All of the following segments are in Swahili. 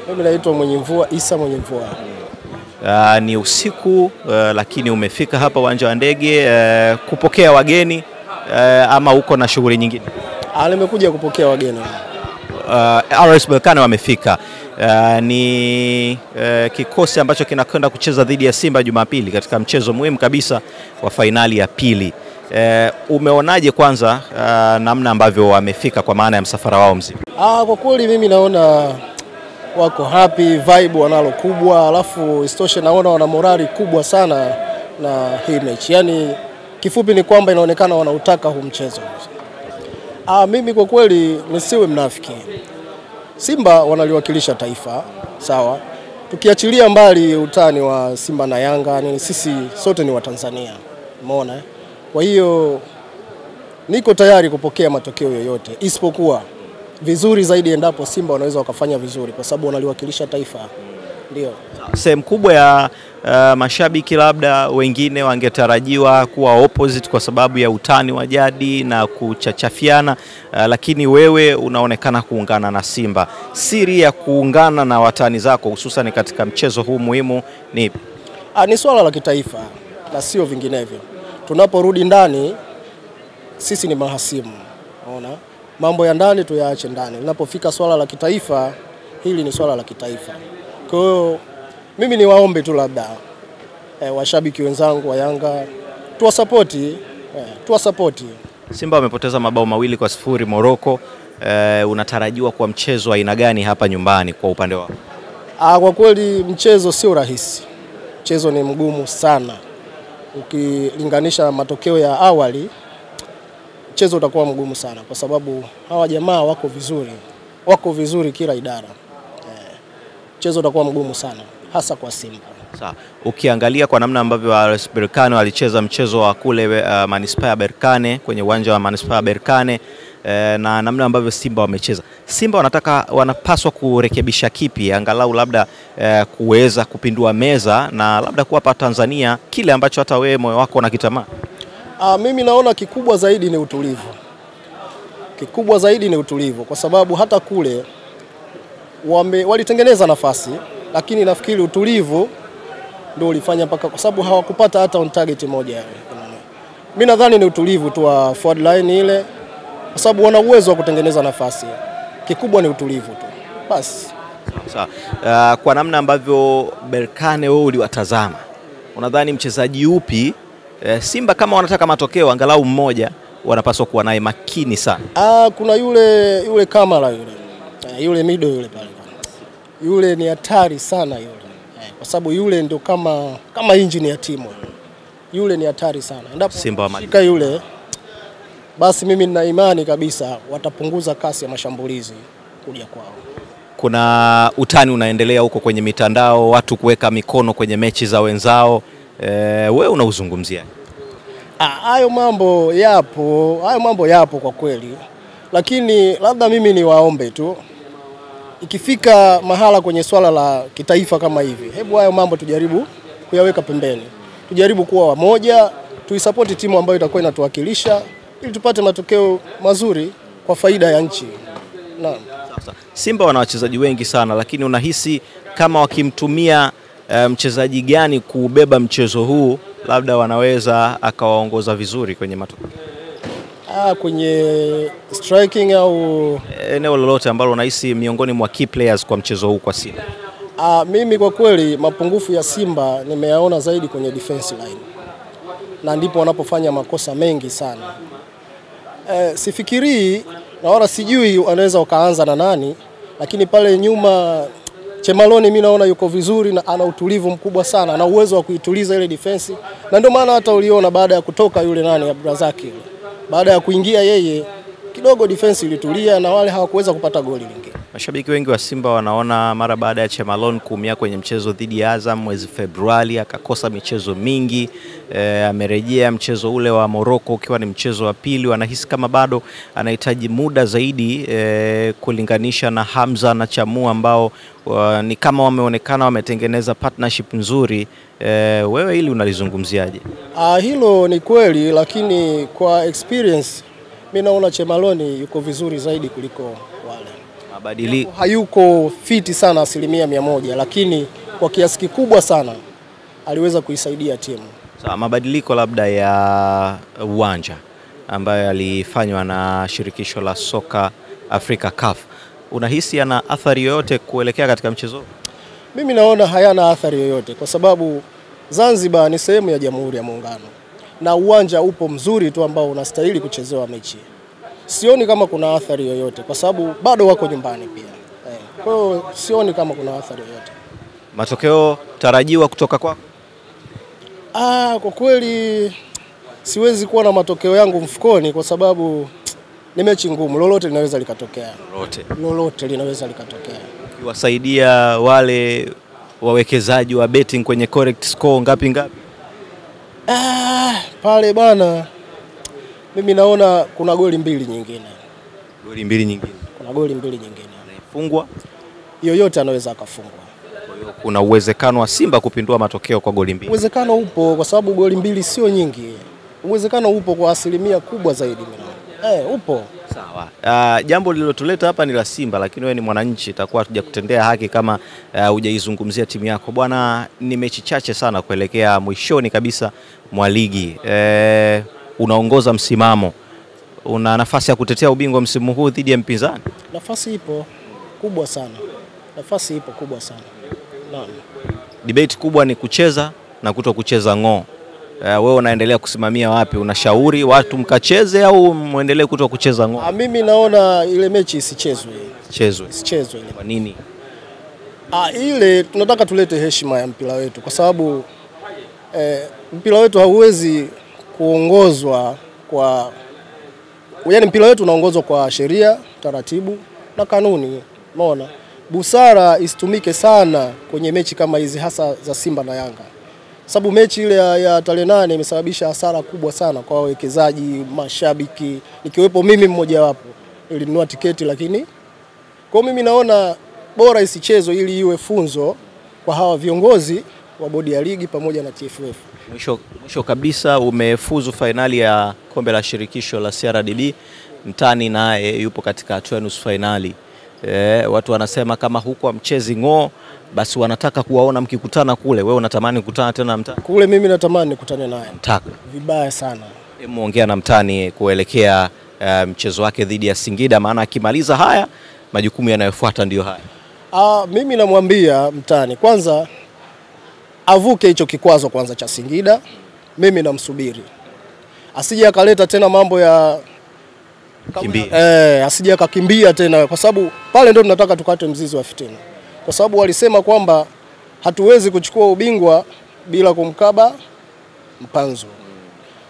Mimi naitwa Mwenyemvua Isa Mwenyemvua. Ni usiku lakini umefika hapa uwanja wa ndege kupokea wageni ama uko na shughuli nyingine? Nimekuja kupokea wageni. RS Berkane wamefika. Ni kikosi ambacho kinakwenda kucheza dhidi ya Simba Jumapili katika mchezo muhimu kabisa wa fainali ya pili. Umeonaje kwanza namna ambavyo wamefika kwa maana ya msafara wao mzima? Kwa kweli mimi naona wako happy, vibe wanalo kubwa, alafu istoshe naona wana morali kubwa sana na hii mechi. Yaani kifupi ni kwamba inaonekana wanautaka huu mchezo. Mimi kwa kweli nisiwe mnafiki. Simba wanaliwakilisha taifa, sawa? Tukiachilia mbali utani wa Simba na Yanga, sisi sote ni wa Tanzania. Umeona? Kwa hiyo niko tayari kupokea matokeo yoyote, isipokuwa vizuri zaidi endapo Simba wanaweza wakafanya vizuri kwa sababu wanaliwakilisha taifa. Ndio. Sehemu kubwa ya mashabiki labda wengine wangetarajiwa kuwa opposite kwa sababu ya utani wa jadi na kuchachafiana, lakini wewe unaonekana kuungana na Simba. Siri ya kuungana na watani zako hususan katika mchezo huu muhimu ni ni swala la kitaifa na sio vinginevyo. Tunaporudi ndani sisi ni mahasimu. Unaona? Mambo ya ndani tuyaache ndani. Linapofika swala la kitaifa, hili ni swala la kitaifa. Kwa hiyo mimi ni waombe tu labda washabiki wenzangu wa Yanga tuwasapoti. Simba wamepoteza mabao 2-0 Morocco. Unatarajiwa kwa mchezo aina gani hapa nyumbani kwa upande wako? Kwa kweli mchezo sio rahisi. Mchezo ni mgumu sana. Ukilinganisha matokeo ya awali, mchezo utakuwa mgumu sana kwa sababu hawa jamaa wako vizuri kila idara. Mchezo utakuwa mgumu sana hasa kwa Simba. Sawa. Ukiangalia kwa namna ambavyo RS Berkane walicheza mchezo wa kule Manispaa ya Berkane kwenye uwanja wa Manispaa ya Berkane na namna ambavyo Simba wamecheza. Simba wanapaswa kurekebisha kipi angalau labda kuweza kupindua meza na labda kuwapa Tanzania kile ambacho hata wewe moyo wako unakitamani? Mimi naona kikubwa zaidi ni utulivu kwa sababu hata kule walitengeneza nafasi, lakini nafikiri utulivu ndio ulifanya mpaka kwa sababu hawakupata hata on target moja. Mimi nadhani ni utulivu tu wa forward line ile kwa sababu wana uwezo wa kutengeneza nafasi. Kikubwa ni utulivu tu. Basi. Sawa. Kwa namna ambavyo Berkane wewe uliwatazama, unadhani mchezaji upi Simba kama wanataka matokeo angalau mmoja wanapaswa kuwa naye makini sana? Kuna yule Kamara yule mido yule pale. Yule ni hatari sana yule. Kwa sababu yule ndio kama engine ya timu. Yule ni hatari sana. Endapo Simba shika yule, basi mimi nina imani kabisa watapunguza kasi ya mashambulizi kuja kwao. Kuna utani unaendelea huko kwenye mitandao, watu kuweka mikono kwenye mechi za wenzao. Wewe unauzungumzia? Hayo mambo yapo kwa kweli. Lakini labda mimi ni waombe tu. Ikifika mahala kwenye swala la kitaifa kama hivi, hebu hayo mambo tujaribu kuyaweka pembeni. Tujaribu kuwa wamoja, tuisupport timu ambayo itakuwa inatuwakilisha ili tupate matokeo mazuri kwa faida ya nchi. Naam. Simba wana wachezaji wengi sana, lakini unahisi kama wakimtumia mchezaji gani kubeba mchezo huu labda wanaweza akawaongoza vizuri kwenye matokeo? Kwenye striking au eneo lolote ambalo unahisi miongoni mwa key players kwa mchezo huu kwa Simba? Mimi kwa kweli mapungufu ya Simba nimeyaona zaidi kwenye defense line. Na ndipo wanapofanya makosa mengi sana. Sifikirii na wala sijui anaweza wakaanza na nani, lakini pale nyuma Chemaloni mimi naona yuko vizuri na ana utulivu mkubwa sana, ana uwezo wa kuituliza ile defense. Na ndio maana hata uliona baada ya kutoka yule Abdrazaki, baada ya kuingia yeye kidogo defense ilitulia na wale hawakuweza kupata goli lingine. Mashabiki wengi wa Simba wanaona mara baada ya Chemalon kuumia kwenye mchezo dhidi ya Azam mwezi Februari akakosa michezo mingi, amerejea mchezo ule wa Morocco ukiwa ni mchezo wa pili, wanahisi kama bado anahitaji muda zaidi kulinganisha na Hamza na Chamu ambao ni kama wameonekana wametengeneza partnership nzuri. Wewe hili unalizungumziaje? Hilo ni kweli, lakini kwa experience mimi naona Chemaloni yuko vizuri zaidi kuliko wale. Mabadiliko hayuko fiti sana 100%, lakini kwa kiasi kikubwa sana aliweza kuisaidia timu. Sawa, mabadiliko labda ya uwanja ambayo yalifanywa na shirikisho la soka Afrika CAF, unahisi yana athari yoyote kuelekea katika mchezo? Mimi naona hayana athari yoyote kwa sababu Zanzibar ni sehemu ya Jamhuri ya Muungano na uwanja upo mzuri tu ambao unastahili kuchezewa mechi. Sioni kama kuna athari yoyote kwa sababu bado wako nyumbani pia. Kwa hiyo sioni kama kuna athari yoyote. Matokeo tarajiwa kutoka kwako? Kwa kweli siwezi kuwa na matokeo yangu mfukoni kwa sababu ni mechi ngumu, lolote linaweza likatokea. Lolote linaweza likatokea. Ukiwasaidia wale wawekezaji wa betting kwenye correct score ngapi? Pale bana, mimi naona kuna goli mbili nyingine. Kuna goli mbili nyingine. Anayefungwa yoyote anaweza akafungwa. Kwa hiyo kuna uwezekano wa Simba kupindua matokeo kwa goli mbili. Uwezekano upo kwa sababu goli mbili sio nyingi. Uwezekano upo kwa asilimia kubwa zaidi mimi. Upo. Sawa. Jambo lililotuleta hapa ni la Simba, lakini wewe ni mwananchi, itakuwa tujakutendea haki kama hujaizungumzia timu yako. Bwana, ni mechi chache sana kuelekea mwishoni kabisa mwa ligi. Unaongoza msimamo. Una nafasi ya kutetea ubingwa msimu huu dhidi ya mpinzani? Nafasi ipo kubwa sana. Naam. Debate kubwa ni kucheza na kutokucheza ng'oo. Wewe unaendelea kusimamia wapi? Unashauri watu mkacheze au muendelee kutokucheza ng'oo? Mimi naona ile mechi isichezwe. Isichezwe ile. Kwa nini? Ile tunataka tulete heshima ya mpira wetu kwa sababu mpira wetu hauwezi kuongozwa kwa, yaani mpira wetu unaongozwa kwa sheria, taratibu na kanuni. Umeona? Busara isitumike sana kwenye mechi kama hizi hasa za Simba na Yanga. Sababu mechi ile ya tarehe 8 imesababisha hasara kubwa sana kwa wawekezaji, mashabiki, nikiwepo mimi mmoja wapo. Nilinunua tiketi lakini kwa mimi naona bora isichezwe ili iwe funzo kwa hawa viongozi wa bodi ya ligi pamoja na TFF. Mwisho kabisa, umefuzu fainali ya kombe la shirikisho la CRDB, mtani naye yupo katika hatua ya nusu fainali. Watu wanasema kama huko mchezi ng'oo, basi wanataka kuwaona mkikutana kule. Wewe unatamani kukutana tena mtani? Kule mimi natamani nikutane naye. Mtaka vibaya sana. Muongea na mtani kuelekea mchezo wake dhidi ya Singida, maana akimaliza haya majukumu yanayofuata ndio haya. Mimi namwambia mtani kwanza avuke hicho kikwazo kwanza cha Singida. Mimi namsubiri. Asije akaleta tena mambo ya asije akakimbia tena kwa sababu pale ndio tunataka tukate mzizi wa fitina. Kwa sababu walisema kwamba hatuwezi kuchukua ubingwa bila kumkaba Mpanzu.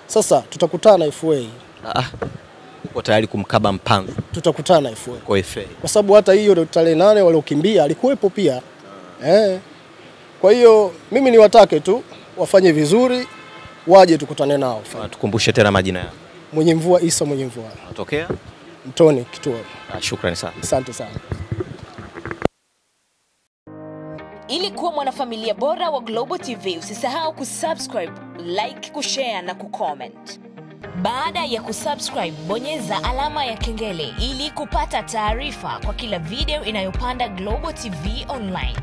Sasa tutakutana FA. Uko tayari kumkaba Mpanzu? Tutakutana FA. Kwa FA. Kwa sababu hata hiyo tarehe 8 waliokimbia alikuwepo pia. Kwa hiyo mimi niwatake tu wafanye vizuri, waje tukutane nao. Tukumbushe tena majina yao. Mwenye Mvua Isa Mwenye Mvua. Natokea Mtoni Kituo. Shukrani sana. Asante sana. Ili kuwa mwanafamilia bora wa Global TV, usisahau kusubscribe, like, kushare na kucomment. Baada ya kusubscribe, bonyeza alama ya kengele ili kupata taarifa kwa kila video inayopanda Global TV Online.